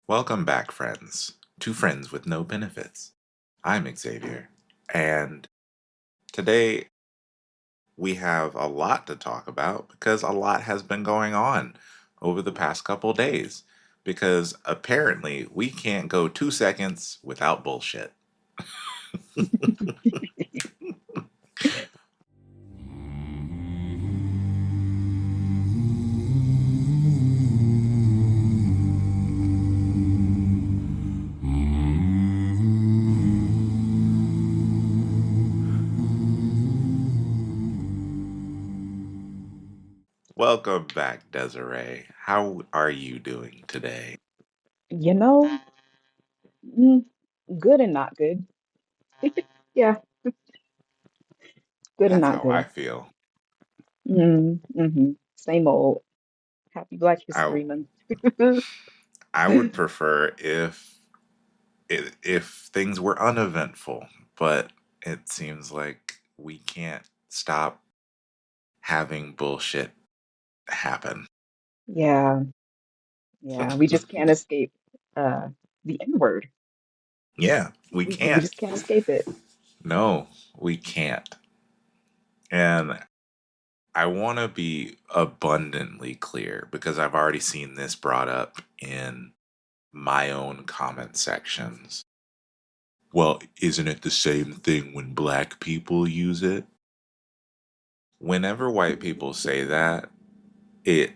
Welcome back, friends, to Friends with No Benefits. I'm Xavier, and today we have a lot to talk about because a lot has been going on over the past couple days. Because apparently we can't go 2 seconds without bullshit. Welcome back, Desiree. How are you doing today? You know, mm, good and not good. Yeah, good and That's not how I good. feel. Same old. Happy Black I History Month. I would prefer if things were uneventful, but it seems like we can't stop having bullshit happen. Yeah, yeah. We just can't escape uh the N word. Yeah, we We can't. just can't escape it. No, we can't. And I want to be abundantly clear because I've already seen this brought up in my own comment sections. Well, isn't it the same thing when black people use it? Whenever white people say that, it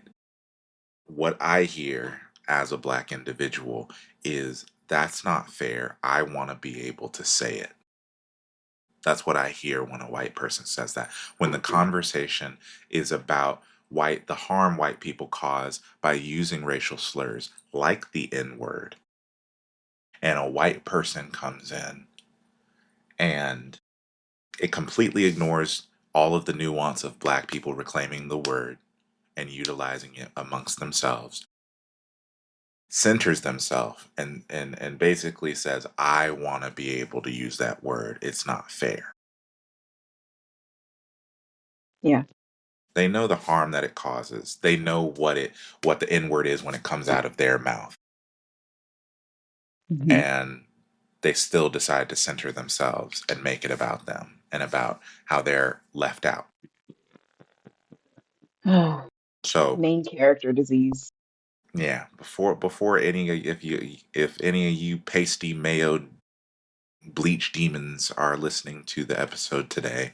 what I hear as a black individual is that's not fair. I want to be able to say it. That's what I hear when a white person says that. When the conversation is about the harm white people cause by using racial slurs like the N word, and a white person comes in and it completely ignores all of the nuance of black people reclaiming the word and utilizing it amongst themselves, centers themselves and basically says, I want to be able to use that word. It's not fair. Yeah. They know the harm that it causes. They know what the N word is when it comes out of their mouth. hmm And they still decide to center themselves and make it about them and about how they're left out. So Main character disease. yeah, before any if any of you pasty mayo bleach demons are listening to the episode today,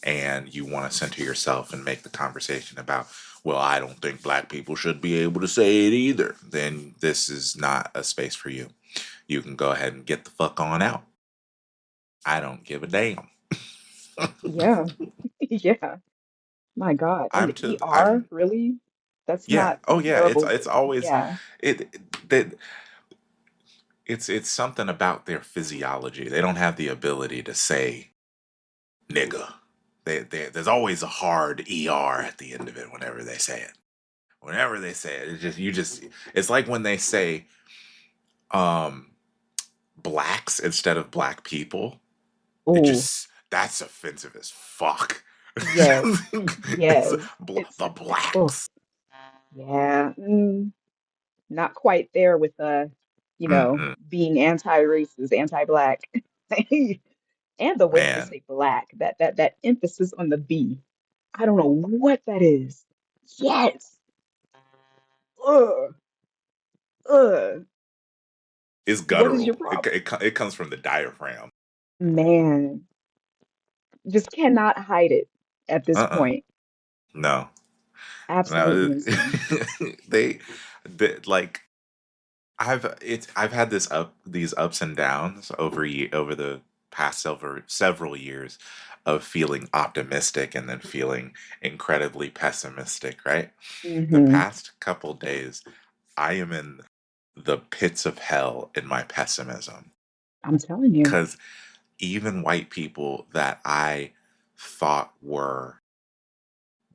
and you want to center yourself and make the conversation about, well, I don't think black people should be able to say it either, then this is not a space for you. You can go ahead and get the fuck on out. I don't give a damn. Yeah. Yeah. My God. And I'm the to ER, I'm really? That's Yeah. not Oh yeah, terrible. it's always Yeah. that it's something about their physiology. They don't have the ability to say nigga. There's always a hard ER at the end of it whenever they say it. Whenever they say it, it's like when they say um blacks instead of black people. It Oh, just that's offensive as fuck. yes. It's Yes. the Oh, blacks. yeah. Not quite there with Mm-mm, being anti-racist, anti-black. And the way they man, say black, that emphasis on the B. I don't know what that is. Yes. Ugh. Ugh. it's What is your guttural. problem? It comes from the diaphragm. Man, just cannot hide it at this Uh-uh. point. No. Absolutely No. insane. They like I've had these ups and downs over the past several years of feeling optimistic and then feeling incredibly pessimistic, right? The hmm past couple days I am in the pits of hell in my pessimism I'm telling you. cuz even white people that I thought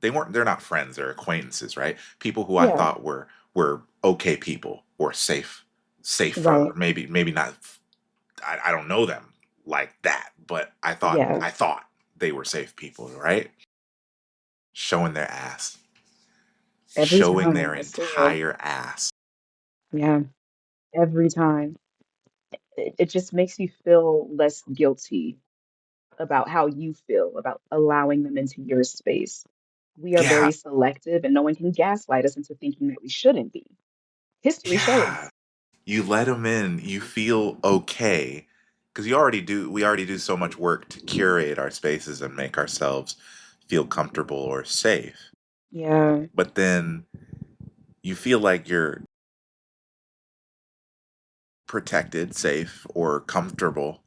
they're not friends, they're acquaintances, right? People who I Yeah, thought were okay people or safer, right. maybe not. I don't know them like that, but Yeah. I thought they were safe people, right? Showing their ass, Every showing time, their I swear. entire ass. Yeah. every time. It just makes you feel less guilty about how you feel about allowing them into your space. We are Yeah, very selective, and no one can gaslight us into thinking that we shouldn't be. History yeah. shows. You let them in, you feel okay. Because we already do so much work to curate our spaces and make ourselves feel comfortable or safe. Yeah, But then you feel like you're protected, safe, or comfortable,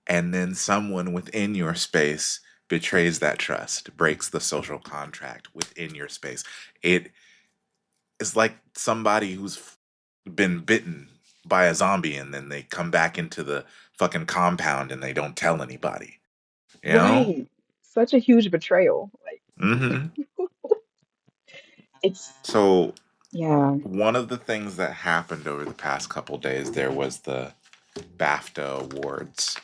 and then someone within your space betrays that trust, breaks the social contract within your space. It is like somebody who's been bitten by a zombie and then they come back into the fucking compound and they don't tell anybody, you know? right. Such a huge betrayal. Like, Hmm. it's, So, yeah. one of the things that happened over the past couple days, there was the BAFTA Awards,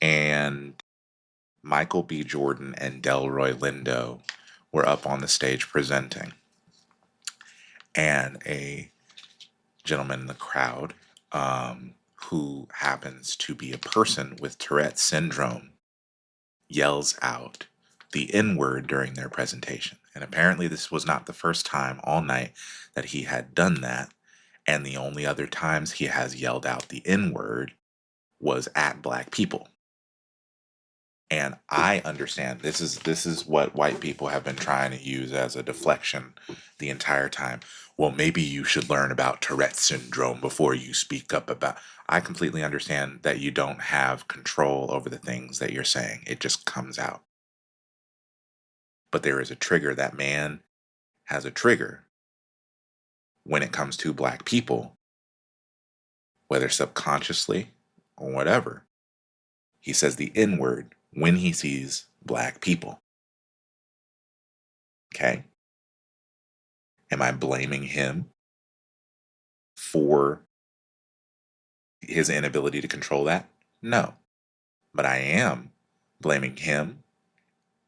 and Michael B. Jordan and Delroy Lindo were up on the stage presenting. And a gentleman in the crowd, who happens to be a person with Tourette's syndrome, yells out the N word during their presentation. And apparently, this was not the first time all night that he had done that. And the only other times he has yelled out the N word was at black people. And I understand this is what white people have been trying to use as a deflection the entire time. Well, maybe you should learn about Tourette's syndrome before you speak up about. I completely understand that you don't have control over the things that you're saying. It just comes out. But there is a trigger. That man has a trigger when it comes to black people, whether subconsciously or whatever. He says the N word when he sees black people. Okay? Am I blaming him for his inability to control that? No. But I am blaming him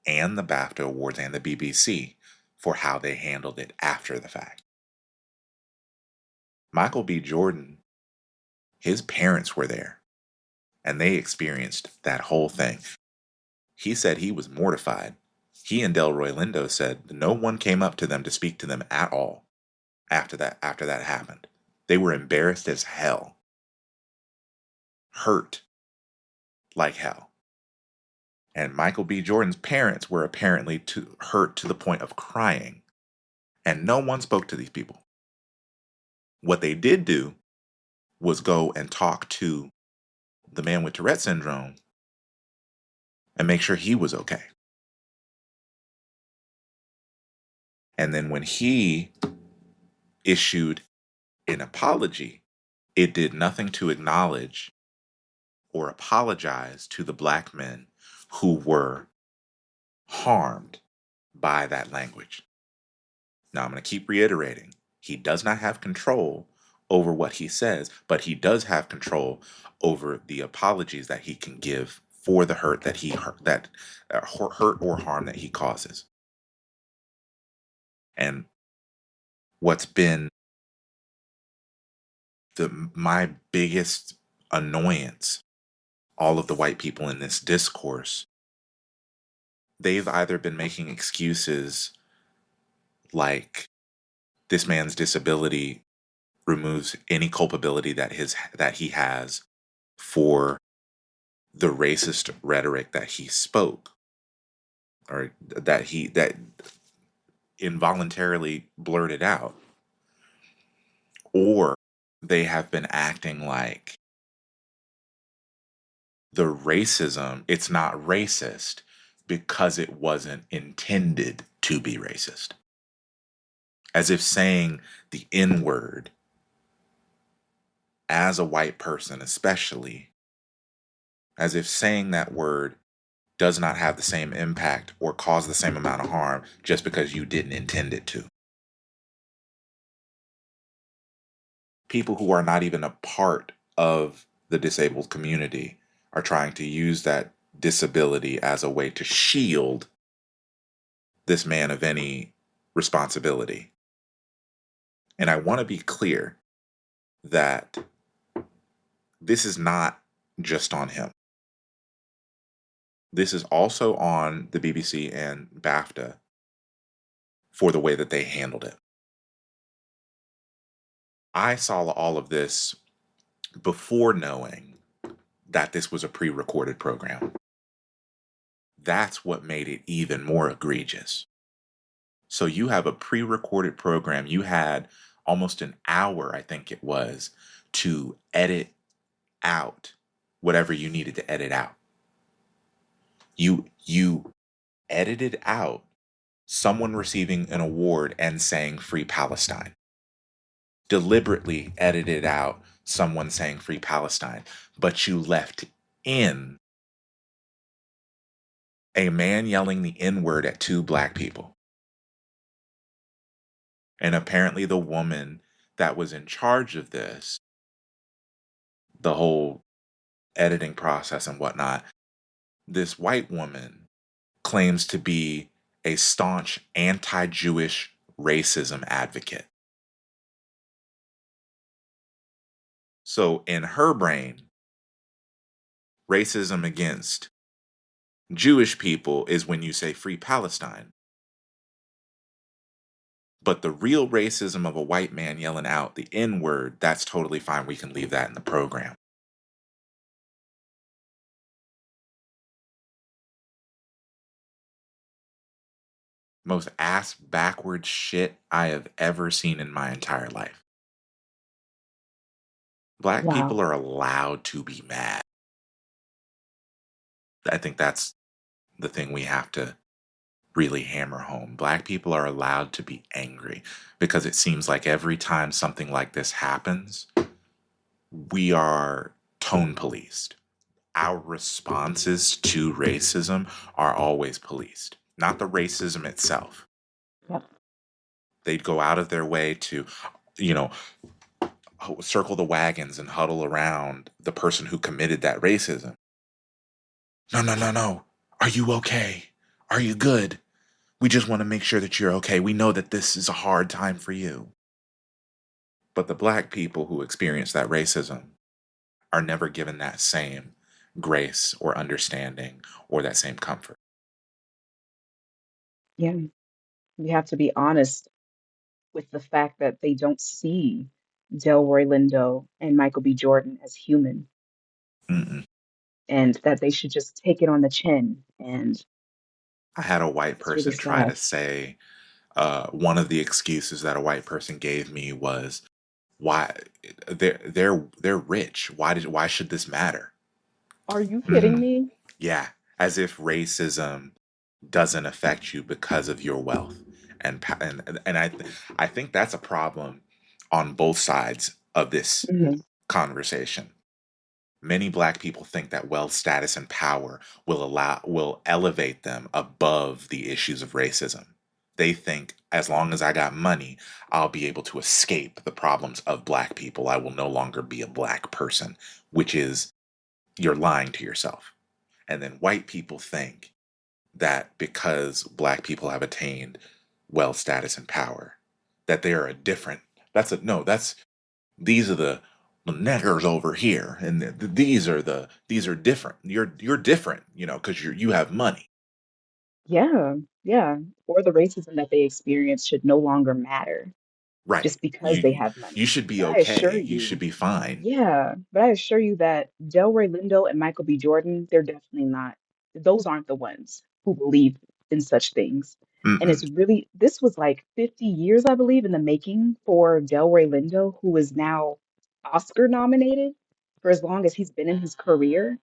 and the BAFTA Awards and the BBC for how they handled it after the fact. Michael B. Jordan, his parents were there and they experienced that whole thing. He said he was mortified. He and Delroy Lindo said no one came up to them to speak to them at all after that happened. They were embarrassed as hell, hurt like hell. And Michael B. Jordan's parents were apparently hurt to the point of crying. And no one spoke to these people. What they did do was go and talk to the man with Tourette syndrome and make sure he was okay. And then when he issued an apology, it did nothing to acknowledge or apologize to the black men who were harmed by that language. Now, I'm going to keep reiterating, he does not have control over what he says, but he does have control over the apologies that he can give for the hurt that hurt or harm that he causes. And what's been my biggest annoyance, all of the white people in this discourse, they've either been making excuses like this man's disability removes any culpability that he has for the racist rhetoric that he spoke, or that involuntarily blurted out, or they have been acting like the racism, it's not racist because it wasn't intended to be racist, as if saying the N word as a white person, especially, as if saying that word does not have the same impact or cause the same amount of harm just because you didn't intend it to. People who are not even a part of the disabled community are trying to use that disability as a way to shield this man of any responsibility. And I want to be clear, that this is not just on him. This is also on the BBC and BAFTA for the way that they handled it. I saw all of this before knowing that this was a pre recorded program. That's what made it even more egregious. So you have a pre recorded program. You had almost an hour, I think it was, to edit out whatever you needed to edit out. You edited out someone receiving an award and saying Free Palestine. Deliberately edited out someone saying Free Palestine, but you left in a man yelling the N word at two black people. And apparently, the woman that was in charge of this, the whole editing process and whatnot, this white woman claims to be a staunch anti Jewish racism advocate. So, in her brain, racism against Jewish people is when you say Free Palestine. But the real racism of a white man yelling out the N word, that's totally fine. We can leave that in the program. Most ass backwards shit I have ever seen in my entire life. Black Wow. people are allowed to be mad. I think that's the thing we have to really hammer home. Black people are allowed to be angry because it seems like every time something like this happens, we are tone policed. Our responses to racism are always policed, not the racism itself. Yep. They'd go out of their way to, you know, circle the wagons and huddle around the person who committed that racism. No, no, no, no. Are you okay? Are you good? We just want to make sure that you're okay. We know that this is a hard time for you. But the black people who experience that racism are never given that same grace or understanding or that same comfort. Yeah. We have to be honest with the fact that they don't see Delroy Lindo and Michael B. Jordan as human, Mm-mm. and that they should just take it on the chin. And I had a white it's really person try sad. to say one of the excuses that a white person gave me was why they're rich. Why should this matter? Are you kidding Mm, me? yeah, as if racism doesn't affect you because of your wealth, and I think that's a problem on both sides of this Mhm. conversation. Many black people think that wealth, status, and power will elevate them above the issues of racism. They think as long as I got money, I'll be able to escape the problems of black people. I will no longer be a black person, which is you're lying to yourself. And then white people think that because black people have attained wealth, status, and power, that they are a different. That's a no. That's these are the niggers over here, and these are different. You're different, because you have money, Yeah, yeah. Or the racism that they experience should no longer matter right? just because they You have you money. should be But I assure okay. You should you, be fine. yeah, but I assure you that Delroy Lindo and Michael B. Jordan, they're definitely not, those aren't the ones who believe in such things. And Mm-mm. it's really, this was like 50 years, I believe, in the making for Delroy Lindo, who is now Oscar nominated for as long as he's been in his career.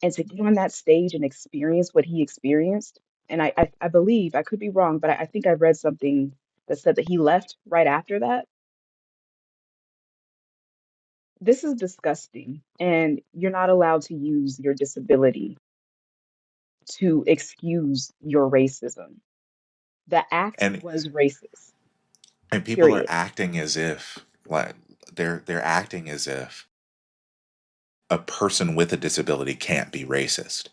And to get on that stage and experience what he experienced, and I believe, I could be wrong, but I think I read something that said that he left right after that. This is disgusting, and you're not allowed to use your disability to excuse your racism. The act and was racist, and people are period. acting as if like they're acting as if a person with a disability can't be racist.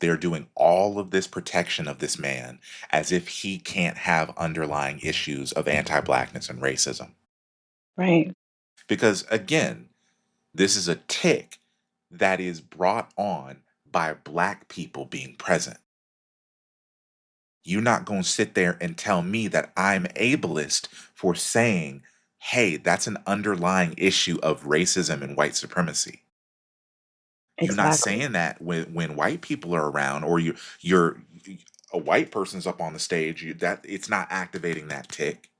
They're doing all of this protection of this man as if he can't have underlying issues of anti-blackness and racism. Right. Because again, this is a tick that is brought on by black people being present. You're not going to sit there and tell me that I'm ableist for saying, hey, that's an underlying issue of racism and white supremacy. You're not Exactly. saying that when white people are around, or you're a white person's up on the stage, that it's not activating that tick.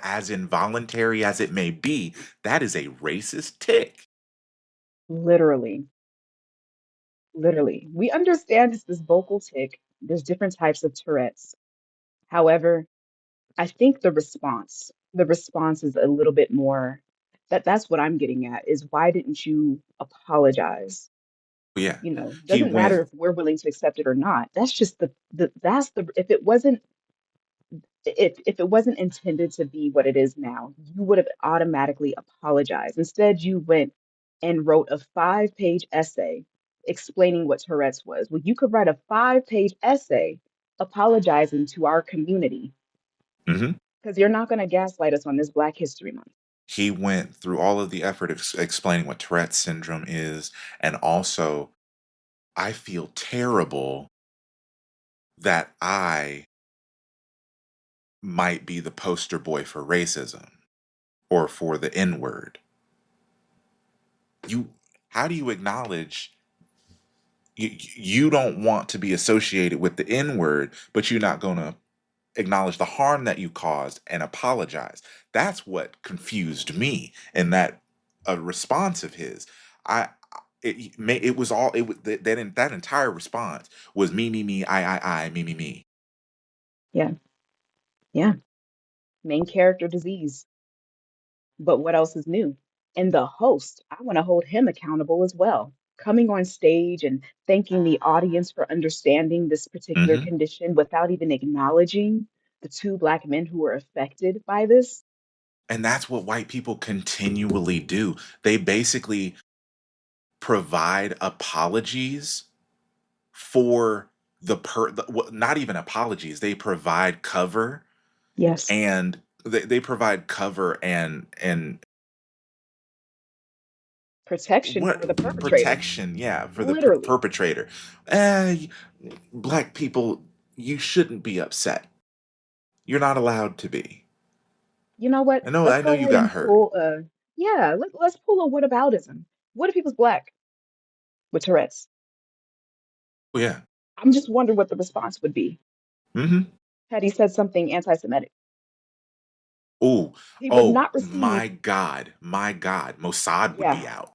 As involuntary as it may be, that is a racist tick. Literally. Literally. We understand it's this vocal tic. There's different types of Tourette's. However, I think the response is a little bit more that's what I'm getting at is why didn't you apologize? But yeah, You know, he doesn't went. matter if we're willing to accept it or not. That's just the that's the if it wasn't intended to be what it is now, you would have automatically apologized. Instead, you went and wrote a 5-page essay explaining what Tourette's was. Well, you could write a 5-page essay apologizing to our community Mhm. because you're not going to gaslight us on this Black History Month. He went through all of the effort of explaining what Tourette's syndrome is, and also, I feel terrible that I might be the poster boy for racism or for the N word. You, how do you acknowledge you don't want to be associated with the N word, but you're not going to acknowledge the harm that you caused and apologize? That's what confused me in that a response of his. I it was all it was that entire response was me, I, me. Yeah, yeah. Main character disease. But what else is new? And the host, I want to hold him accountable as well. Coming on stage and thanking the audience for understanding this particular Hmm. condition without even acknowledging the two Black men who were affected by this. And that's what white people continually do. They basically provide apologies for not even apologies. They provide cover, Yes, and they provide cover and protection what for the perpetrator, protection, yeah, for the literally. perpetrator. eh, Black people, you shouldn't be upset. You're not allowed to be. You know what? Let's I know go you ahead got and hurt. pull yeah, let's pull a whataboutism. What if he was Black with Tourette's? Oh yeah. I'm just wondering what the response would be Mm-hmm. had he said something anti-Semitic. Oh, He would oh not receive, my God, Mossad would yeah, be out.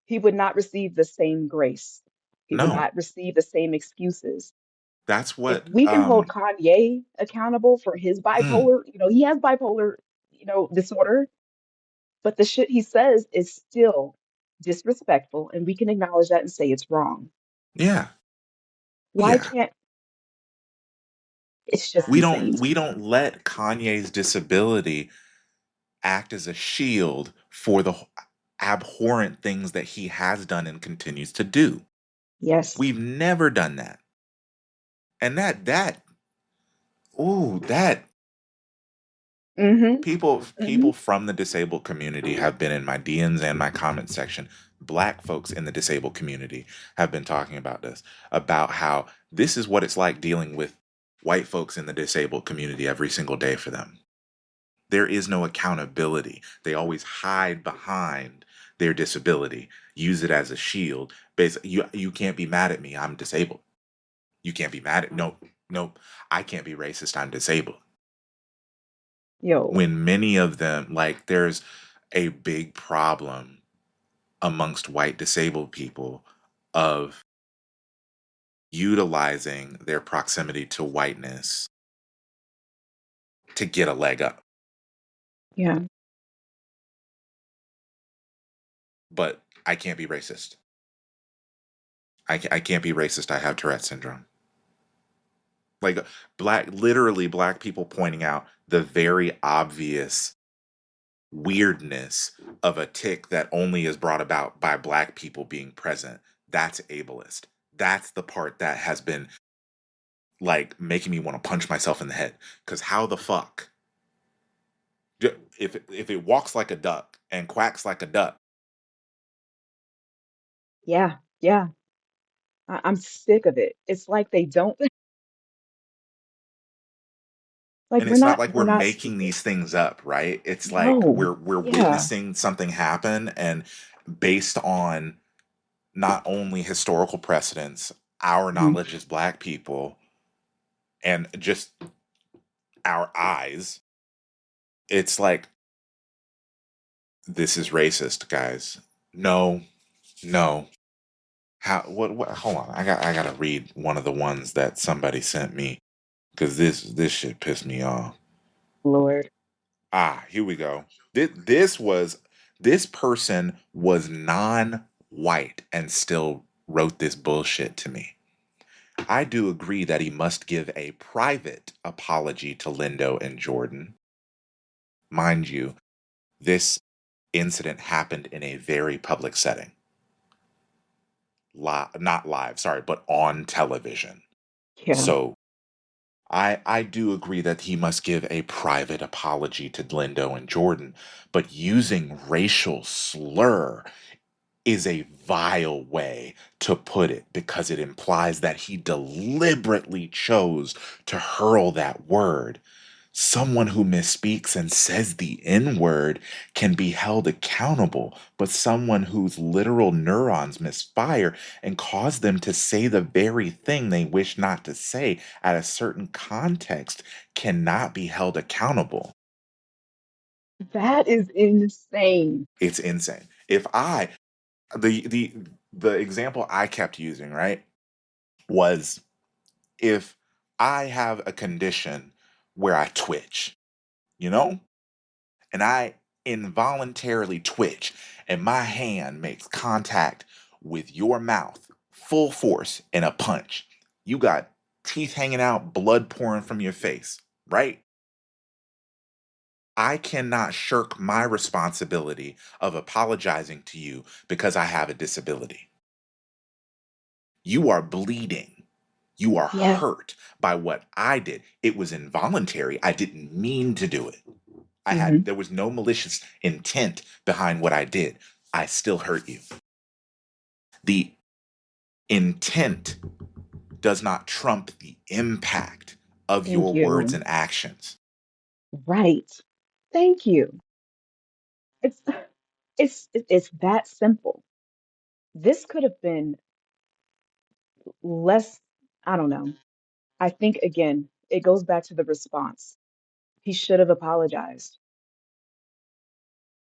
he would not receive the same grace. He would No, not receive the same excuses. that's If what. we can hold Kanye accountable for his Mm, bipolar, he has bipolar, disorder, but the shit he says is still disrespectful, and we can acknowledge that and say it's wrong. yeah, Why yeah. can't it's just insane to We me. don't let Kanye's disability act as a shield for the abhorrent things that he has done and continues to do. Yes. We've never done that. And that Mm-hmm. people Mm-hmm. from the disabled community have been in my DMs and my comment section. Black folks in the disabled community have been talking about this, about how this is what it's like dealing with white folks in the disabled community every single day for them. There is no accountability. They always hide behind their disability, use it as a shield. Basically, you can't be mad at me. I'm disabled. You can't be mad at nope. I can't be racist. I'm disabled. Yo, When many of them, like, there's a big problem amongst white disabled people of utilizing their proximity to whiteness to get a leg up. yeah. But I can't be racist. I can't be racist. I have Tourette syndrome. Like, literally black people pointing out the very obvious weirdness of a tick that only is brought about by black people being present. That's ableist. That's the part that has been like making me want to punch myself in the head. Because how the fuck? If it walks like a duck and quacks like a duck, Yeah, yeah. I'm sick of it. It's like they don't like and it's not like we're we're not making stupid. these things up, right? It's like No. we're Yeah. witnessing something happen, and based on not only historical precedents, our Mhm. knowledge as Black people, and just our eyes, it's like, this is racist, guys. No, no. How? What? Hold on. I gotta read one of the ones that somebody sent me because this shit pissed me off. Lord. Ah, here we go. This person was non-white and still wrote this bullshit to me. I do agree that he must give a private apology to Lindo and Jordan. Mind you, this incident happened in a very public setting. Not live, sorry, but on television. Yeah. So I do agree that he must give a private apology to Lindo and Jordan, but using racial slur is a vile way to put it because it implies that he deliberately chose to hurl that word. Someone who misspeaks and says the N word can be held accountable, but someone whose literal neurons misfire and cause them to say the very thing they wish not to say at a certain context cannot be held accountable. That is insane. It's insane. If I the example I kept using, right, was if I have a condition where I twitch, you know? And I involuntarily twitch and my hand makes contact with your mouth, full force in a punch. You got teeth hanging out, blood pouring from your face, right? I cannot shirk my responsibility of apologizing to you because I have a disability. You are bleeding. You are Yes. hurt by what I did. It was involuntary. I didn't mean to do it. Hmm. There was no malicious intent behind what I did. I still hurt you. The intent does not trump the impact of Thank your words you. and actions. Right. Thank you. It's it's that simple. This could have been less, I don't know. I think again, it goes back to the response. He should have apologized.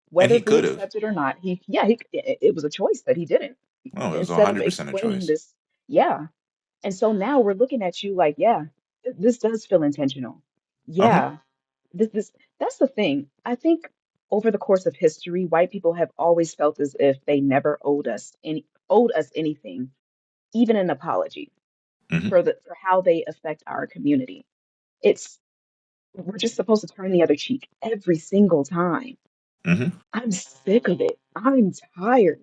And Whether he we could have. accept it or not, it was a choice that he didn't. Oh, it was Instead of 100% a explaining choice. this, yeah. And so now we're looking at you like, yeah, this does feel intentional. Uh huh. Yeah, this that's the thing. I think over the course of history, white people have always felt as if they never owed us anything, even an apology Hmm. for how they affect our community. It's we're just supposed to turn the other cheek every single time. Hmm. I'm sick of it. I'm tired.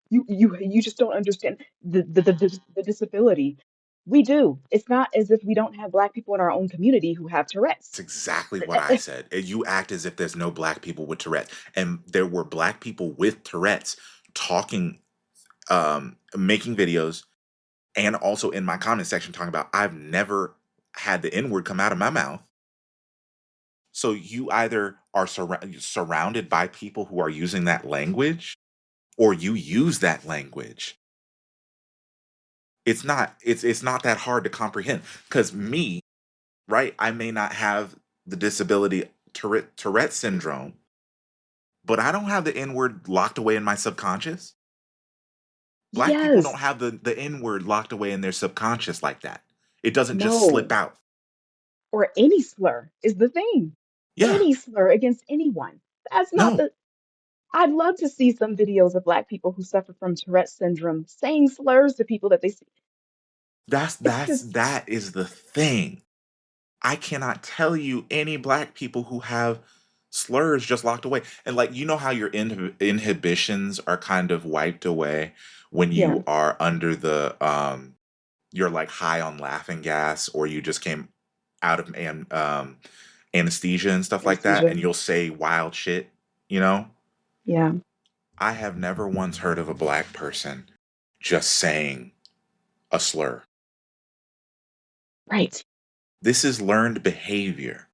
You just don't understand the disability. We do. It's not as if we don't have Black people in our own community who have It's Tourette's. exactly what I said. You act as if there's no black people with Tourette's. And there were black people with Tourette's talking, making videos, and also in my comment section talking about, I've never had the N word come out of my mouth. So you either are surrounded by people who are using that language, or you use that language. It's not that hard to comprehend. Because me, right, I may not have the disability Tourette syndrome, but I don't have the N word locked away in my subconscious. Black people don't Yes. have the N word locked away in their subconscious like that. It doesn't just slip No. out. Or any slur is the thing. Yeah, Any slur against anyone. That's not no, the. I'd love to see some videos of Black people who suffer from Tourette's syndrome saying slurs to people that they see. It's just, that is the thing. I cannot tell you any black people who have slurs just locked away. And like, you know how your inhibitions are kind of wiped away when yeah. you are under the you're like high on laughing gas, or you just came out of anesthesia and stuff like that, Anesthesia. and you'll say wild shit, you know? Yeah. I have never once heard of a black person just saying a slur. Right. This is learned behavior.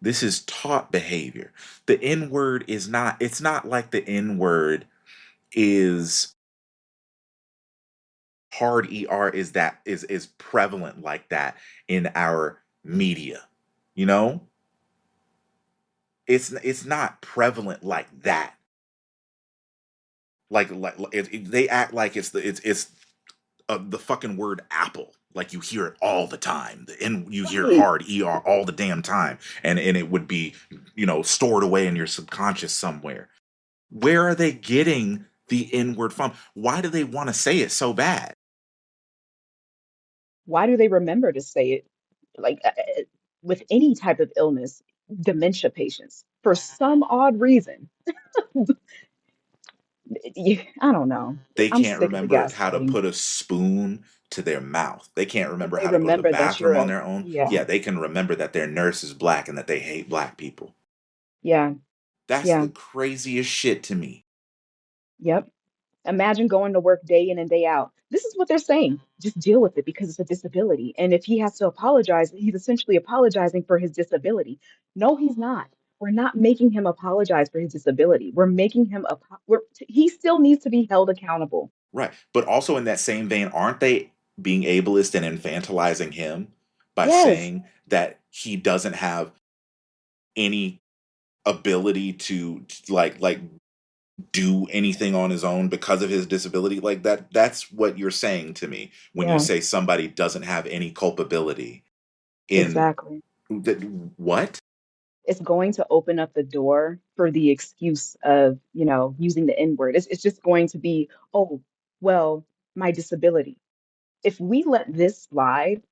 This is taught behavior. The N word is not, it's not like the N word is hard ER is that is prevalent like that in our media. You know? It's not prevalent like that. They act like it's the fucking word apple. Like you hear it all the time. And you hear Right. hard ER all the damn time. And it would be, stored away in your subconscious somewhere. Where are they getting the N word from? Why do they want to say it so bad? Why do they remember to say it? Like with any type of illness, dementia patients, for some odd reason. I don't know. They I'm can't sick of the remember how to gaslighting. put a spoon to their mouth. They can't But remember they how to go to the remember that you're bathroom on a, their own. yeah, Yeah, they can remember that their nurse is black and that they hate black people. yeah, That's yeah, the craziest shit to me. yep. Imagine going to work day in and day out. This is what they're saying. Just deal with it because it's a disability. And if he has to apologize, he's essentially apologizing for his disability. No, he's not. We're not making him apologize for his disability. We're making him he still needs to be held accountable. Right. But also in that same vein, aren't they being ableist and infantilizing him by Yes. saying that he doesn't have any ability to like do anything on his own because of his disability? Like that's what you're saying to me when you Yeah, say somebody doesn't have any culpability in exactly. that. What? It's going to open up the door for the excuse of, using the N word. It's just going to be, oh, well, my disability. If we let this slide,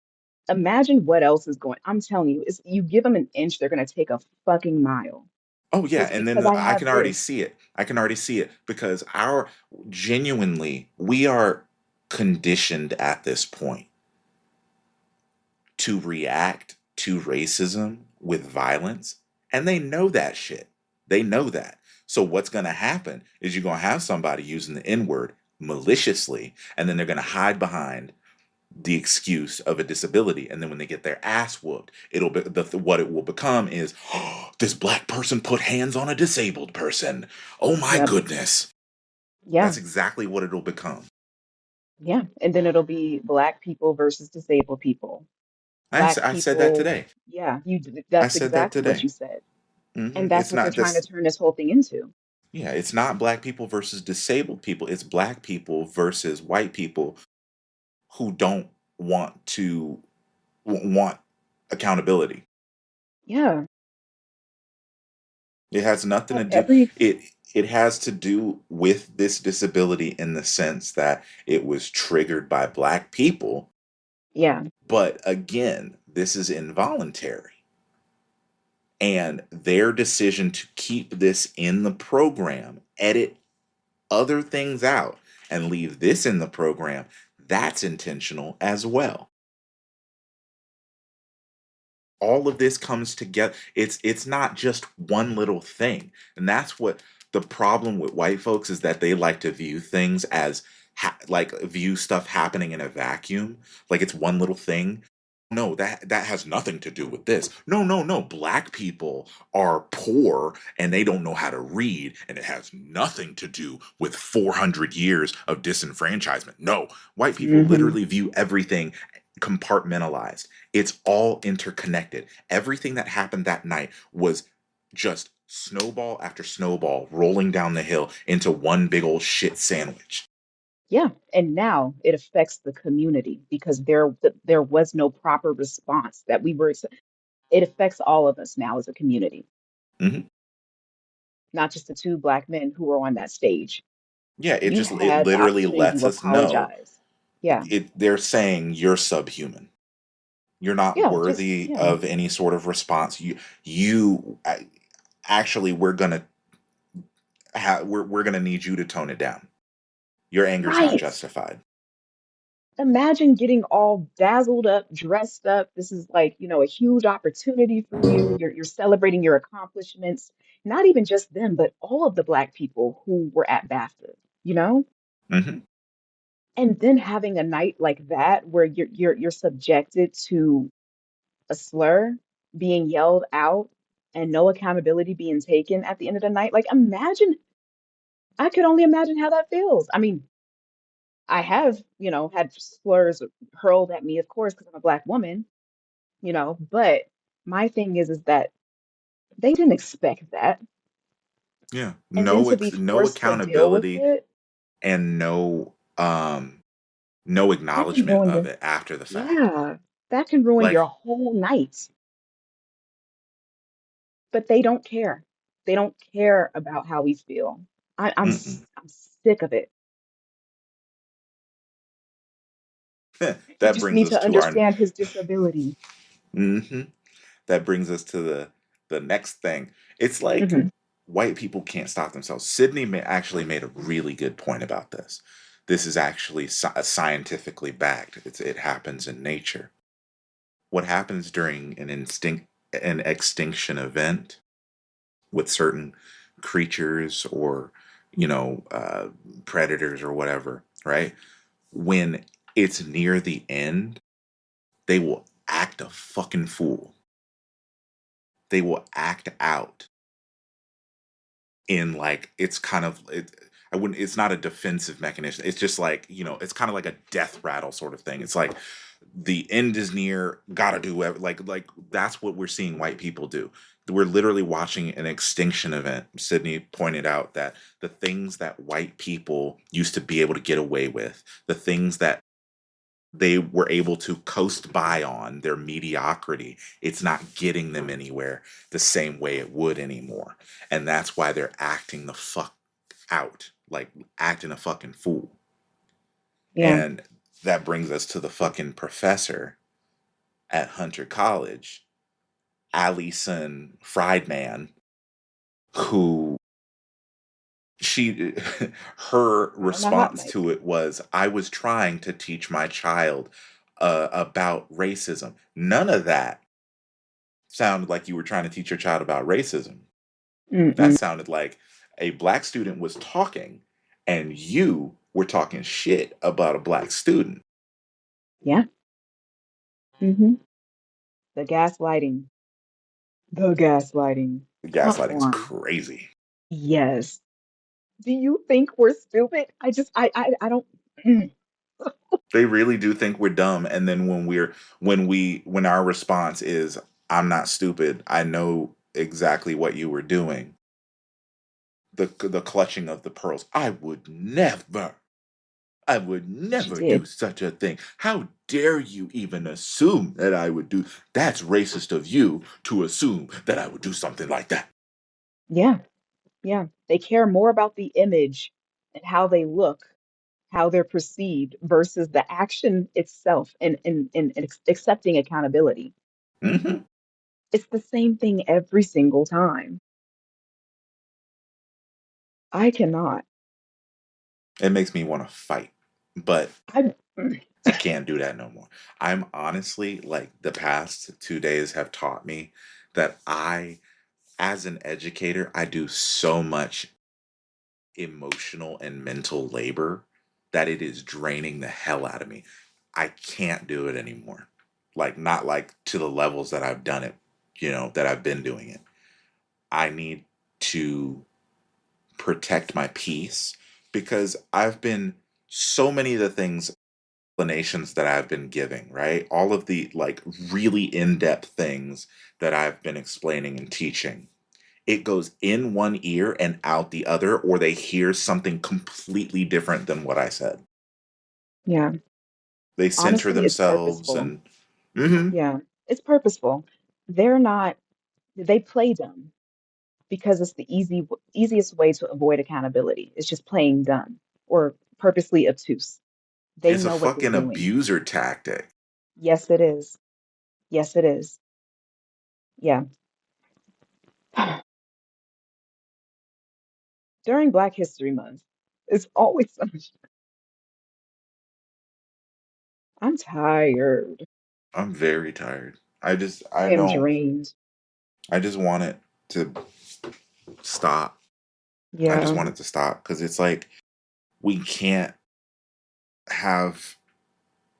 imagine what else is going. I'm telling you, you give them an inch, they're going to take a fucking mile. Oh yeah, It's and because then I I have can already this. see it. I can already see it because our genuinely we are conditioned at this point to react to racism with violence, and they know that shit. They know that. So what's going to happen is you're going to have somebody using the N-word maliciously, and then they're going to hide behind the excuse of a disability, and then when they get their ass whooped, it'll be what it will become is, oh, this black person put hands on a disabled person. Oh my Yep. goodness. Yeah. That's exactly what it'll become. Yeah. And then it'll be black people versus disabled people. Black I said that people. today. Yeah, I that's said that exactly what today. you said. And that's It's what they're not trying to this. turn this whole thing into. Yeah, it's not black people versus disabled people. It's black people versus white people who don't want to want accountability. Yeah. It has nothing to do Every, it it has to do with this disability in the sense that it was triggered by black people, yeah. but again, this is involuntary. And their decision to keep this in the program, edit other things out and leave this in the program, that's intentional as well. All of this comes together. It's not just one little thing, and that's what the problem with white folks is, that they like to view things as like view stuff happening in a vacuum, like it's one little thing. No, that has nothing to do with this. No, no, no. Black people are poor and they don't know how to read, and it has nothing to do with 400 years of disenfranchisement. No, white people hmm literally view everything compartmentalized. It's all interconnected. Everything that happened that night was just snowball after snowball rolling down the hill into one big old shit sandwich. Yeah. And now it affects the community because there was no proper response that we were, it affects all of us now as a community, Hmm. not just the two black men who were on that stage. Yeah, You it had the literally opportunity lets to us know apologize. Yeah. they're saying you're subhuman. You're not Yeah. Just, worthy yeah. of any sort of response. You actually, we're gonna need you to tone it down. Your anger's not Right. justified. imagine getting all dazzled up, dressed up. This is like, a huge opportunity for you. You're celebrating your accomplishments. Not even just them, but all of the Black people who were at BAFTA, you know? Hmm. And then having a night like that where you're subjected to a slur being yelled out and no accountability being taken at the end of the night. Like imagine, I could only imagine how that feels. I mean, I have, had slurs hurled at me, of course, because I'm a Black woman, but my thing is that they didn't expect that. Yeah. And then to be No forced to deal with accountability it, and no that can acknowledgement ruin of your, it after the fact. yeah, that can ruin Like, your whole night. But they don't care. They don't care about how we feel. mm-mm. I'm sick of it. You That just brings need us to to our understand his disability. hmm that brings us to the next thing. It's like Hmm. white people can't stop themselves. Sydney actually made a really good point about this. This is actually scientifically backed. It happens in nature. What happens during an extinction event with certain creatures or you know uh, predators or whatever, right? When it's near the end, they will act a fucking fool. They will act out in like it's kind of it. I wouldn't. It's not a defensive mechanism. It's just like it's kind of like a death rattle sort of thing. It's like the end is near. Gotta do like that's what we're seeing white people do. We're literally watching an extinction event. Sydney pointed out that the things that white people used to be able to get away with, the things that they were able to coast by on their mediocrity. It's not getting them anywhere the same way it would anymore. And that's why they're acting the fuck out, like acting a fucking fool. Yeah. And that brings us to the fucking professor at Hunter College, Allison Friedman, who she her On the hot response mic. to it was, I was trying to teach my child about racism. None of that sounded like you were trying to teach your child about racism. That Mm-mm. sounded like a black student was talking and you were talking shit about a black student. Yeah. Hmm. The gaslighting. The gaslighting. The Come gaslighting's on. crazy. Yes. Do you think we're stupid? I don't. Mm. They really do think we're dumb, and then when our response is, I'm not stupid, I know exactly what you were doing. The clutching of the pearls. I would But you never do did. such a thing. How dare you even assume that I would do? That's racist of you to assume that I would do something like that. Yeah. Yeah. They care more about the image and how they look, how they're perceived versus the action itself and accepting accountability. Hmm. It's the same thing every single time. I cannot. It makes me want to fight, but I I can't do that no more. I'm honestly like the past 2 days have taught me that as an educator, I do so much emotional and mental labor that it is draining the hell out of me. I can't do it anymore. Like, not like to the levels that I've done it, that I've been doing it. I need to protect my peace because I've been so many of the things, explanations that I've been giving, right? All of the like really in depth things that I've been explaining and teaching, it goes in one ear and out the other, or they hear something completely different than what I said. yeah, They center honestly, it's themselves purposeful. and, mm-hmm, Yeah, it's purposeful. They're not, they play dumb because it's the easiest way to avoid accountability. It's just playing dumb or purposely obtuse. They it's a know what they're fucking doing. abuser tactic. Yes, it is. Yes, it is. Yeah. During Black History Month, it's always so much. I'm tired. I'm very tired. I I am don't, drained. I just want it to stop. I just Yeah. want it to stop because it's like we can't have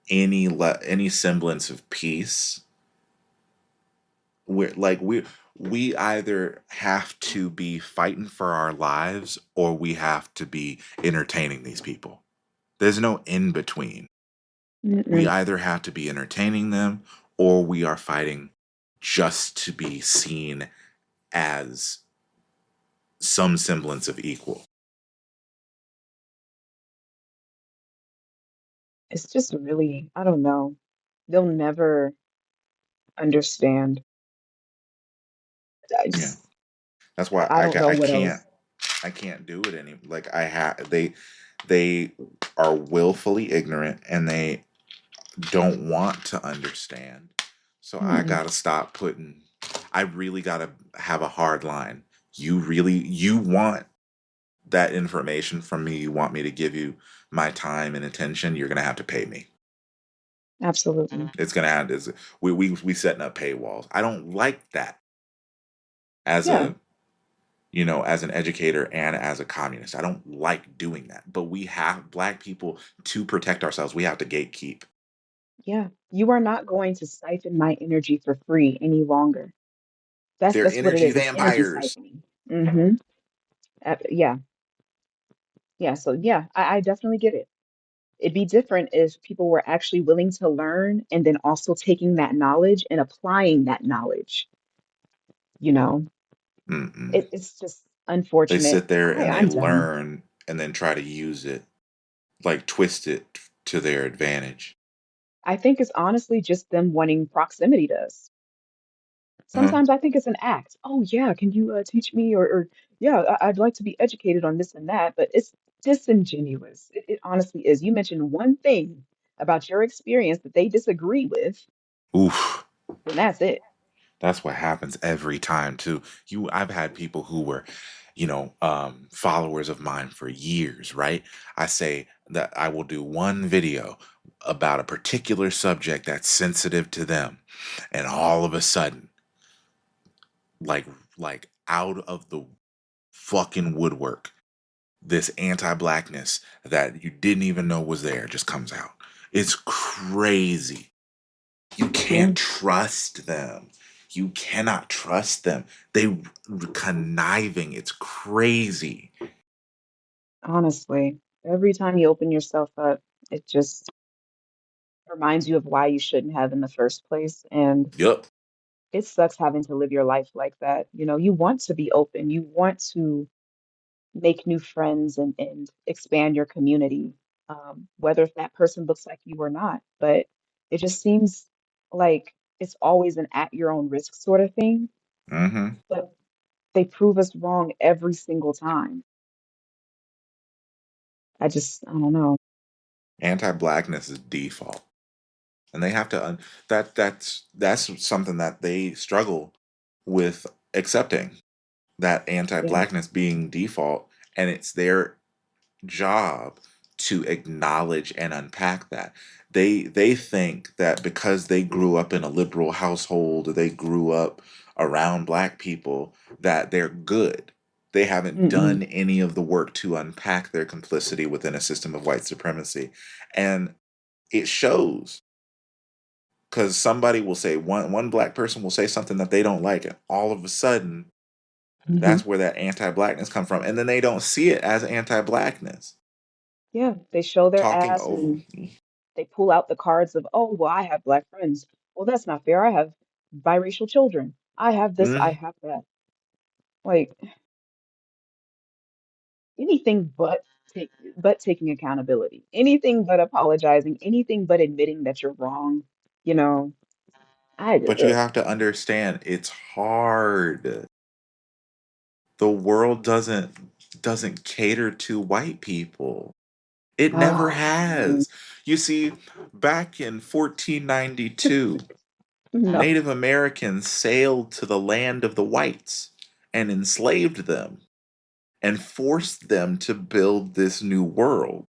any semblance of peace. We either have to be fighting for our lives or we have to be entertaining these people. There's no in between. We Mm-mm. either have to be entertaining them or we are fighting just to be seen as some semblance of equal. It's just really, I don't know. They'll never understand. I Yeah. just, That's why I don't know I what can't else. I can't do it any like I have they are willfully ignorant and they don't want to understand. So I Mm-mm. got to stop putting I really got to have a hard line. You want that information from me, you want me to give you my time and attention, you're going to have to pay me. Absolutely. It's going to have this we setting up paywalls. I don't like that as Yeah. a as an educator and as a communist. I don't like doing that. But we have black people to protect ourselves. We have to gatekeep. Yeah. You are not going to siphon my energy for free any longer. They're That's what it energy is. It's energy vampires. siphoning. Mm-hmm. Yeah. Yeah. So yeah, I definitely get it. It'd be different if people were actually willing to learn and then also taking that knowledge and applying that knowledge. You know, Mm-mm. it's just They unfortunate. sit there and they I'm done. learn and then try to use it, like twist it to their advantage. I think it's honestly just them wanting proximity to us. Huh? Sometimes I think it's an act. Oh yeah, can you teach me? Or yeah, I'd like to be educated on this and that. But it's disingenuous. It honestly is. You mentioned one thing about your experience that they disagree with, Oof. then that's it. That's what happens every time too. I've had people who were, followers of mine for years, right? I say that I will do one video about a particular subject that's sensitive to them, and all of a sudden, like out of the fucking woodwork, this anti-blackness that you didn't even know was there just comes out. It's crazy. You Yeah, can't trust them. You cannot trust them. They conniving. It's crazy. honestly, every time you open yourself up, it just reminds you of why you shouldn't have in the first place. And Yup. it sucks having to live your life like that. You know, you want to be open, you want to make new friends and expand your community, whether if that person looks like you or not. But it just seems like it's always an at your own risk sort of thing. Mm-hmm. But they prove us wrong every single time. I don't know. Anti-blackness is default, and they have to. That's something that they struggle with accepting. That Yeah. anti-blackness being default, and it's their job to acknowledge and unpack that. They think that because they grew up in a liberal household or they grew up around black people that they're good. They haven't Mm-mm. done any of the work to unpack their complicity within a system of white supremacy. And it shows because somebody will say one black person will say something that they don't like and all of a sudden Hmm. that's where that anti-blackness come from and then they don't see it as anti-blackness Yeah. They show their talking ass over. and they pull out the cards of, oh, well, I have black friends. Well, that's not fair. I have biracial children. I have this, I Mm, have that. Like anything take but taking accountability. Anything but apologizing, anything but admitting that you're wrong. You know, but you ugh. have to understand it's hard. The world doesn't cater to white people. It never Oh, man. has. You see, back in 1492, No. Native Americans sailed to the land of the whites and enslaved them and forced them to build this new world.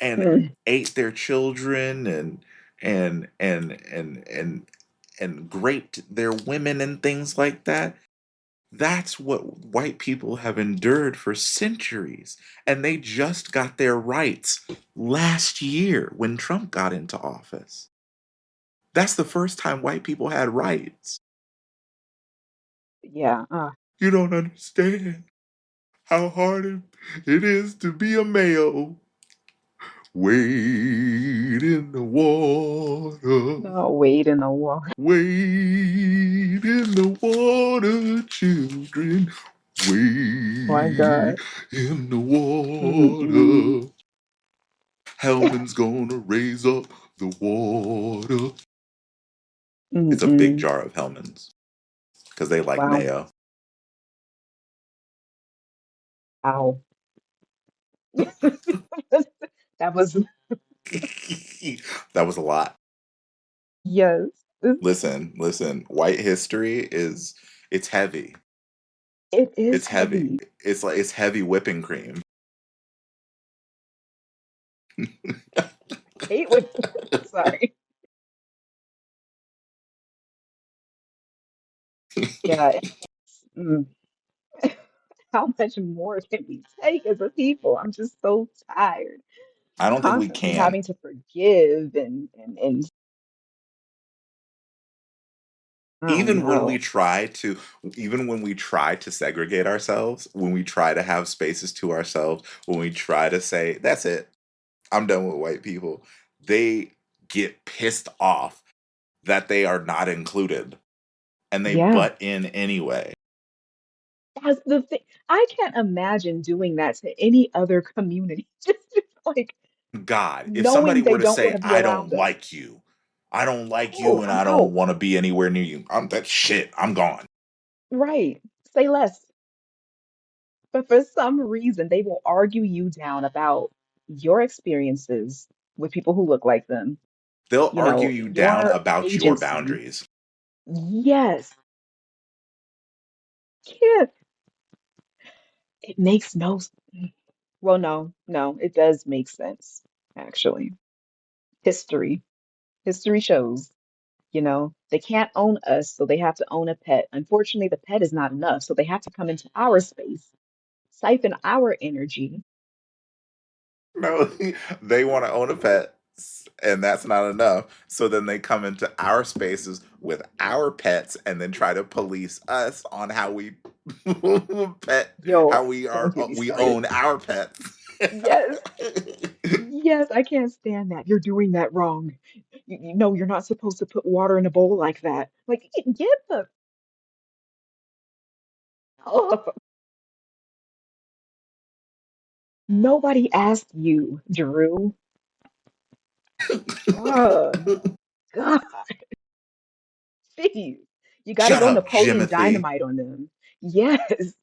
and Mm. ate their children and raped their women and things like that. That's what white people have endured for centuries. And they just got their rights last year when Trump got into office. That's the first time white people had rights. Yeah. You don't understand how hard it is to be a male. Wade in the water. No, wait in the war. Wade in the water, children. My God. Wade in the Mm-mm. water. Hellman's gonna raise up the water. It's a big Mm-mm. jar of Hellman's because they like Wow. mayo. Ow. That was, That was a lot. yes. Listen. White history is it's heavy. It is It's heavy. heavy. It's like it's heavy whipping cream. Hate with, sorry. Yeah. Mm. How much more can we take as a people? I'm just so tired. I don't think we Constantly can. having to forgive and I don't even when we know. try to Even when we try to segregate ourselves, when we try to have spaces to ourselves, when we try to say that's it, I'm done with white people, they get pissed off that they are not included and they Yeah, butt in anyway. that's the thing. I can't imagine doing that to any other community. Just like God, if somebody knowing they were to don't want say to be I don't around us. like you, I don't like you Oh, and I'm I don't out. want to be anywhere near you, I'm that shit, I'm gone. Right. Say less. But for some reason, they will argue you down about your experiences with people who look like them, They'll argue you down your about your agency. boundaries. Yes. Yeah. It makes no well, no, it does make sense, actually. History. History shows, they can't own us, so they have to own a pet. Unfortunately, the pet is not enough, so they have to come into our space, siphon our energy. No, they want to own a pet, and that's not enough. So then they come into our spaces with our pets, and then try to police us on how we pet, Yo, how we don't are get me we started. own our pets. Yes, yes, I can't stand that. You're doing that wrong. You know, you're not supposed to put water in a bowl like that. Like, get the oh, nobody asked you, Drew. Oh, God, jeez. You got to Shut go up, Napoleon Jimothy. Dynamite on them. Yes,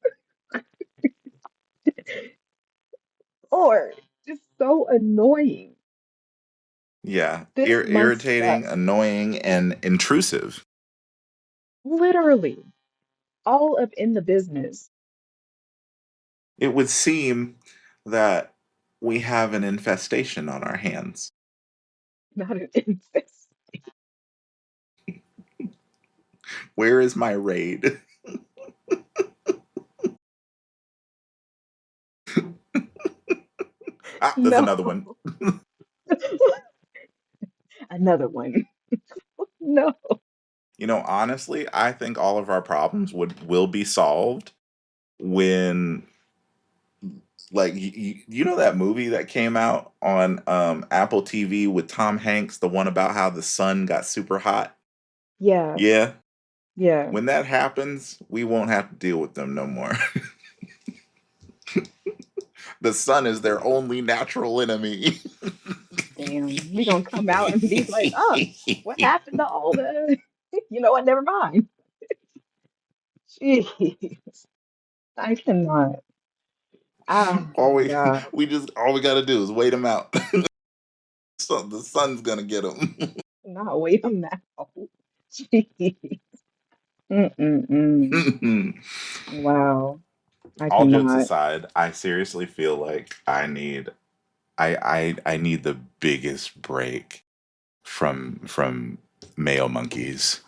or just so annoying. Yeah, This month irritating, sucks. annoying, and intrusive. Literally, all up in the business. It would seem that we have an infestation on our hands. Not an incest. Where is my raid? Ah, there's No, another one. another one. No. Honestly, I think all of our problems will be solved when, like, you know that movie that came out on Apple TV with Tom Hanks, the one about how the sun got super hot. Yeah, Yeah, yeah. when that happens, we won't have to deal with them no more. The sun is their only natural enemy. Damn. We gonna come out and be like, oh, what happened to all the you know what, never mind. Jeez. I cannot. Oh all my we God. all we gotta do is wait them out. So the sun's gonna get them. Not wait on that. Jeez. Mm-mm-mm. Wow. I All jokes cannot. aside, I seriously feel like I need I need the biggest break from male monkeys,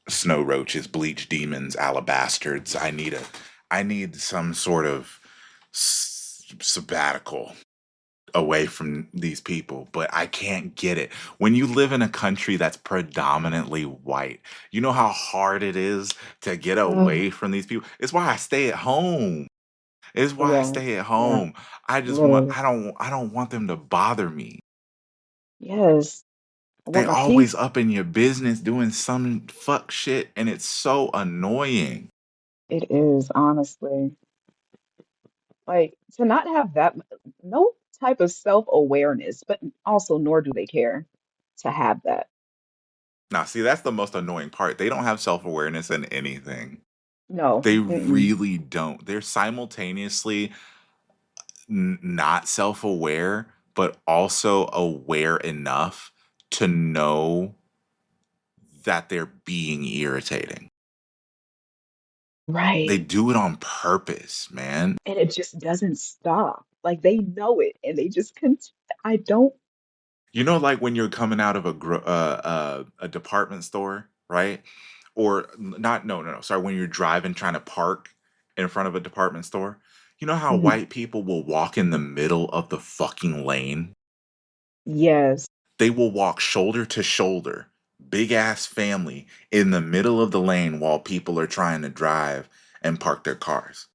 snow roaches, bleach demons, alabastards. I need some sort of sabbatical away from these people, but I can't get it. When you live in a country that's predominantly white, you know how hard it is to get Ugh, away from these people. It's why I stay at home. It's why I yeah, stay at yeah, home. literally. I don't want them to bother me. Yes. I They want my always peace. up in your business doing some fuck shit and it's so annoying. It is, honestly. Like to not have that no type of self-awareness, but also nor do they care to have that. Now, see, that's the most annoying part. They don't have self-awareness in anything. No. They Mm-mm. really don't. They're simultaneously not self-aware, but also aware enough to know that they're being irritating. They Right. do it on purpose, man. And it just doesn't stop. Like they know it and they just continue. I don't. You know, like when you're coming out of a department store, right? Or not? No, no, no. Sorry, when you're driving, trying to park in front of a department store. You know how Mhm. white people will walk in the middle of the fucking lane? Yes. They will walk shoulder to shoulder, big ass family in the middle of the lane while people are trying to drive and park their cars.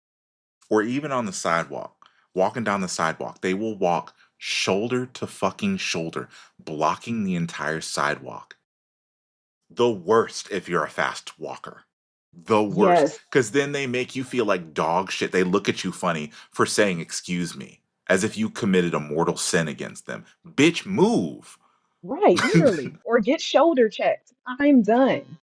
Or even on the sidewalk, walking down the sidewalk, they will walk shoulder to fucking shoulder, blocking the entire sidewalk. The worst if you're a fast walker. The worst. Yes. Because then they make you feel like dog shit. They look at you funny for saying, excuse me, as if you committed a mortal sin against them. Bitch, move. Right. Literally. Or get shoulder checked. I'm done.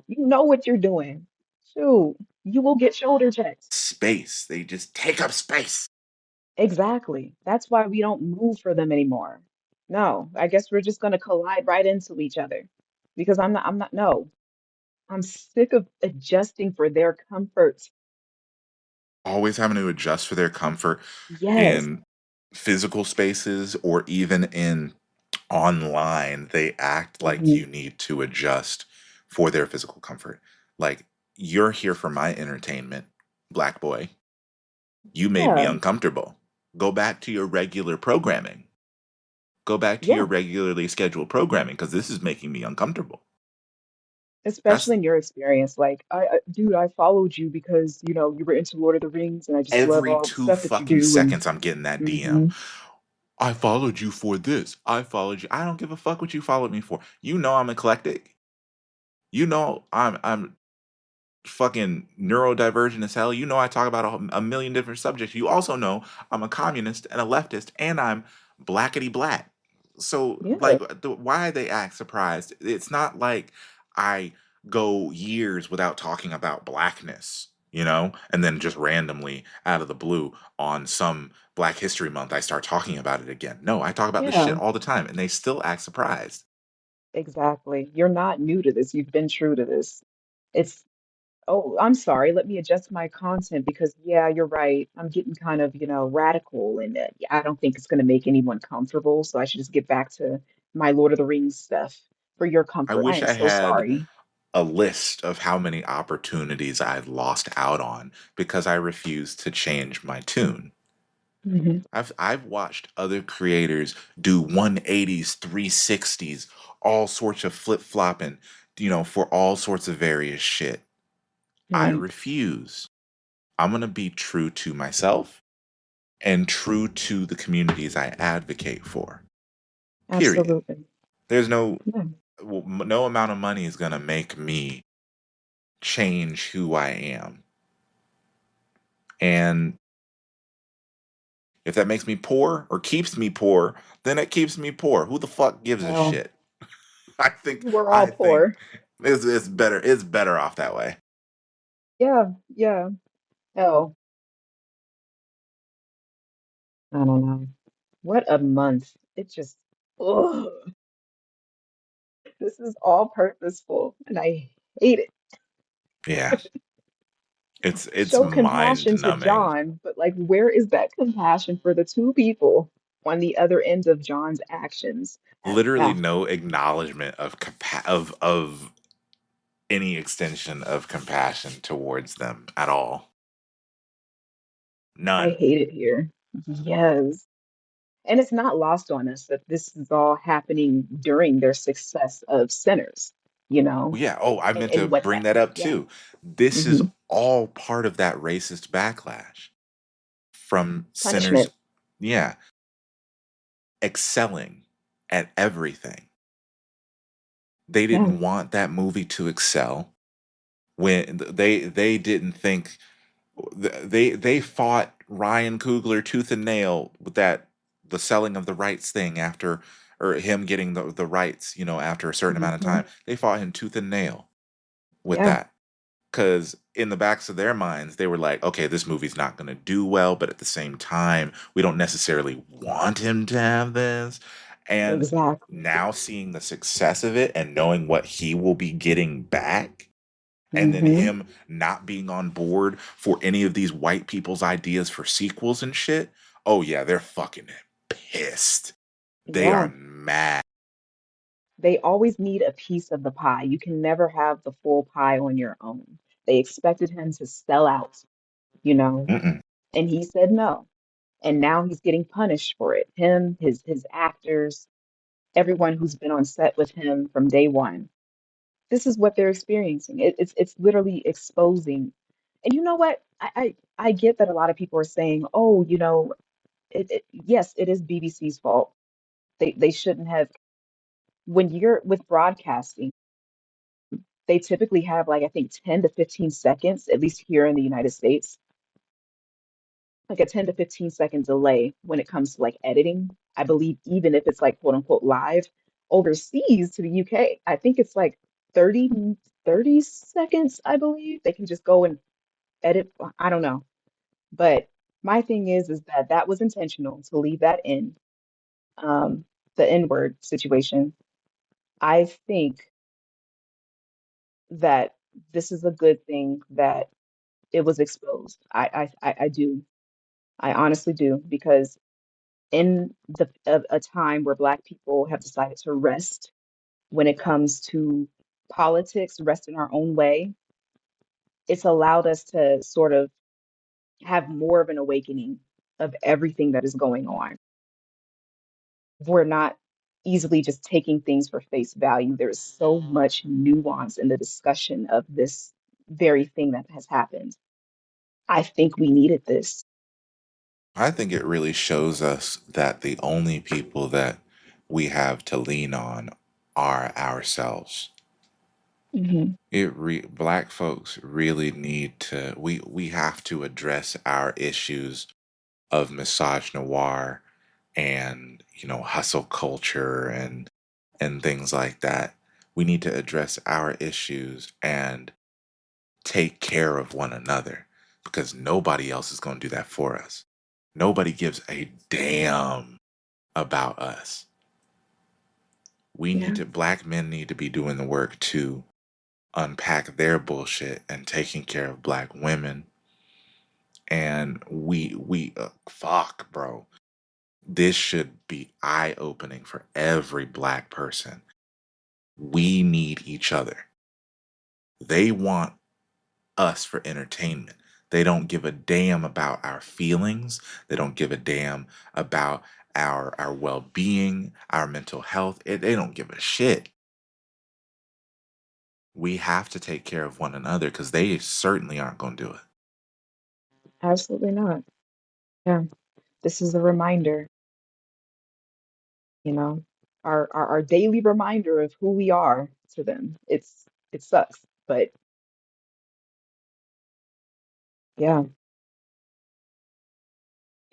You know what you're doing. Shoot. You will get shoulder checked. Space. They just take up space. Exactly. That's why we don't move for them anymore. No, I guess we're just going to collide right into each other because no. I'm sick of adjusting for their comfort. Always having to adjust for their comfort Yes. in physical spaces or even in online. They act like Hmm. you need to adjust for their physical comfort. Like, you're here for my entertainment, black boy. You made me Yeah. uncomfortable. Go back to your regular programming. Go back to your Yeah. regularly scheduled programming because this is making me uncomfortable. Especially That's in your experience. Like, dude, I followed you because, you were into Lord of the Rings and I just love every all the two stuff that you fucking do. And seconds I'm getting that DM. hmm I followed you for this. I followed you. I don't give a fuck what you followed me for. You know I'm eclectic. You know I'm fucking neurodivergent as hell. You know I talk about a million different subjects. You also know I'm a communist and a leftist, and I'm blackety black. So, yeah, like, why they act surprised? It's not like I go years without talking about blackness, you know, and then just randomly out of the blue on some Black History Month, I start talking about it again. No, I talk about this shit yeah, all the time, and they still act surprised. exactly. You're not new to this. You've been true to this. It's Oh, I'm sorry. Let me adjust my content because, yeah, you're right. I'm getting kind of, radical, and I don't think it's going to make anyone comfortable. So I should just get back to my Lord of the Rings stuff for your I comfort. I wish am I so had sorry. a list of how many opportunities I've lost out on because I refuse to change my tune. Hmm. I've watched other creators do 180s, 360s, all sorts of flip-flopping, for all sorts of various shit. I Right. refuse. I'm going to be true to myself and true to the communities I advocate for. Period. Absolutely. There's no Yeah. well, no amount of money is going to make me change who I am. And if that makes me poor or keeps me poor, then it keeps me poor. Who the fuck gives a Well, shit? I think we're all I think poor. it's better off that way. Yeah. Yeah. Oh, I don't know. What a month. It just, ugh, this is all purposeful, and I hate it. Yeah. It's Show mind compassion to numbing. John, but like, where is that compassion for the two people? on the other end of John's actions at Literally BAFTA. no acknowledgement of of any extension of compassion towards them at all. I None. hate it here. Yes. And it's not lost on us that this is all happening during their success of Sinners, you know, Well, yeah. Oh, I meant to and what bring that, that up yeah. too. This is Hmm. all part of that racist backlash from Sinners. Punishment. Yeah, excelling at everything. They Yeah. didn't want that movie to excel when they didn't think they fought Ryan Coogler tooth and nail with that the selling of the rights thing after or him getting the rights, after a certain amount of Hmm. time. They fought him tooth and nail with Yeah. that. Because in the backs of their minds, they were like, okay, this movie's not going to do well, but at the same time, we don't necessarily want him to have this. And Exactly. now seeing the success of it and knowing what he will be getting back, and then Hmm. him not being on board for any of these white people's ideas for sequels and shit. Oh, yeah, they're fucking pissed. They are Yeah. mad. They always need a piece of the pie. You can never have the full pie on your own. They expected him to sell out, you know, Mm-mm. and he said no. And now he's getting punished for it. Him, his actors, everyone who's been on set with him from day one. This is what they're experiencing. It's literally exposing. And you know what? I get that a lot of people are saying, oh, yes, it is BBC's fault. They shouldn't have. When you're with broadcasting, they typically have like I think 10 to 15 seconds, at least here in the United States, like a 10 to 15-second delay when it comes to like editing. I believe even if it's like quote unquote live overseas to the UK, I think it's like 30 30 seconds, I believe. They can just go and edit. I don't know. But my thing is that that was intentional to leave that in, the N-word situation. I think that this is a good thing that it was exposed. I do. I honestly do because in a time where Black people have decided to rest when it comes to politics, rest in our own way, it's allowed us to sort of have more of an awakening of everything that is going on. We're not easily just taking things for face value. There's so much nuance in the discussion of this very thing that has happened. I think we needed this. I think it really shows us that the only people that we have to lean on are ourselves. Hmm. Black folks really need to we have to address our issues of misogynoir and hustle culture and things like that. We need to address our issues and take care of one another because nobody else is going to do that for us. Nobody gives a damn about us. Yeah. Black men need to be doing the work to unpack their bullshit and taking care of black women. And fuck, bro. This should be eye opening for every black person. We need each other. They want us for entertainment. They don't give a damn about our feelings. They don't give a damn about our well-being, our mental health. They don't give a shit. We have to take care of one another because they certainly aren't going to do it. Absolutely not. Yeah. This is a reminder, you know, our daily reminder of who we are to them. It sucks, but yeah,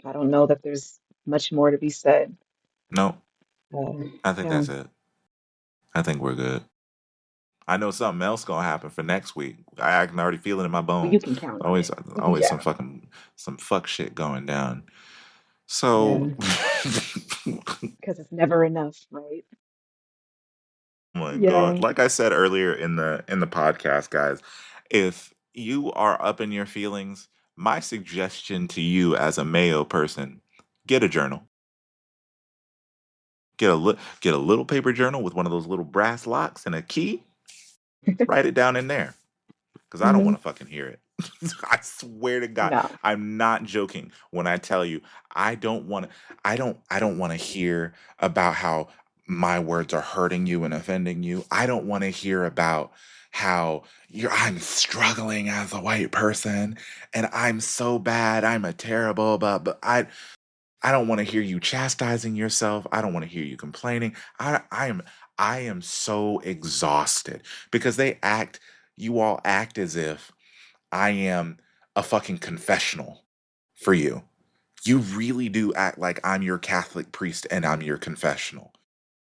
I don't know that there's much more to be said. No, I think Yeah, that's it. I think we're good. I know something else gonna happen for next week. I can already feel it in my you bones. can count on Always, it. always Yeah, some fuck shit going down. yeah, So, because it's never enough, right? oh my god, Yeah, like I said earlier in the podcast, guys, if you are up in your feelings, my suggestion to you as a Mayo person, get a journal. Get a little paper journal with one of those little brass locks and a key. Write it down in there because I don't Hmm. want to fucking hear it. I swear to God, No. I'm not joking when I tell you I don't want to. I don't want to hear about how my words are hurting you and offending you. I don't want to hear about how I'm struggling as a white person and I'm so bad. I'm a terrible, but I don't want to hear you chastising yourself. I don't want to hear you complaining. I am so exhausted because you all act as if I am a fucking confessional for you. You really do act like I'm your Catholic priest and I'm your confessional.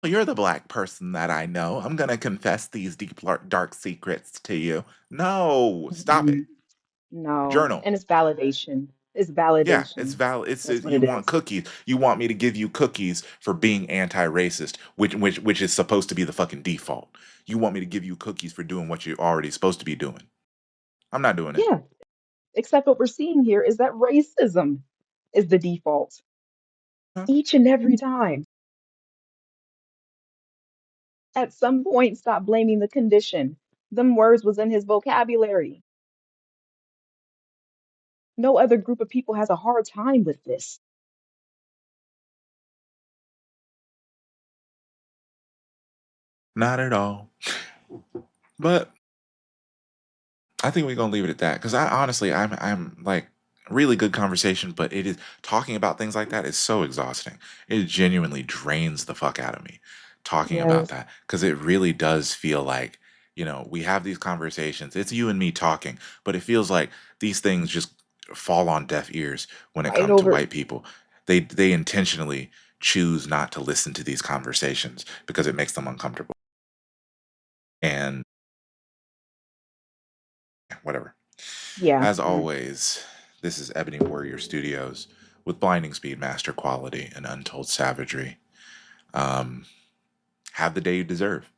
Well, you're the black person that I know. I'm going to confess these deep, dark secrets to you. No, stop it. Mm-mm. No. Journal. And it's validation. It's Yeah, it's validation. valid. That's what You it want is. cookies. You want me to give you cookies for being anti-racist, which is supposed to be the fucking default. You want me to give you cookies for doing what you're already supposed to be doing. I'm not doing it. Yeah. Except what we're seeing here is that racism is the default Huh? each and every time. At some point, stop blaming the condition. Them words was in his vocabulary. No other group of people has a hard time with this. Not at all. But I think we're gonna leave it at that because I honestly, I'm like really good conversation, but it is talking about things like that is so exhausting. It genuinely drains the fuck out of me talking about Yes. that because it really does feel like we have these conversations. It's you and me talking, but it feels like these things just fall on deaf ears when it Right comes to over. white people. They intentionally choose not to listen to these conversations because it makes them uncomfortable and whatever. Yeah. As always, this is Ebony Warrior Studios with blinding speed, master quality, and untold savagery. Um, have the day you deserve.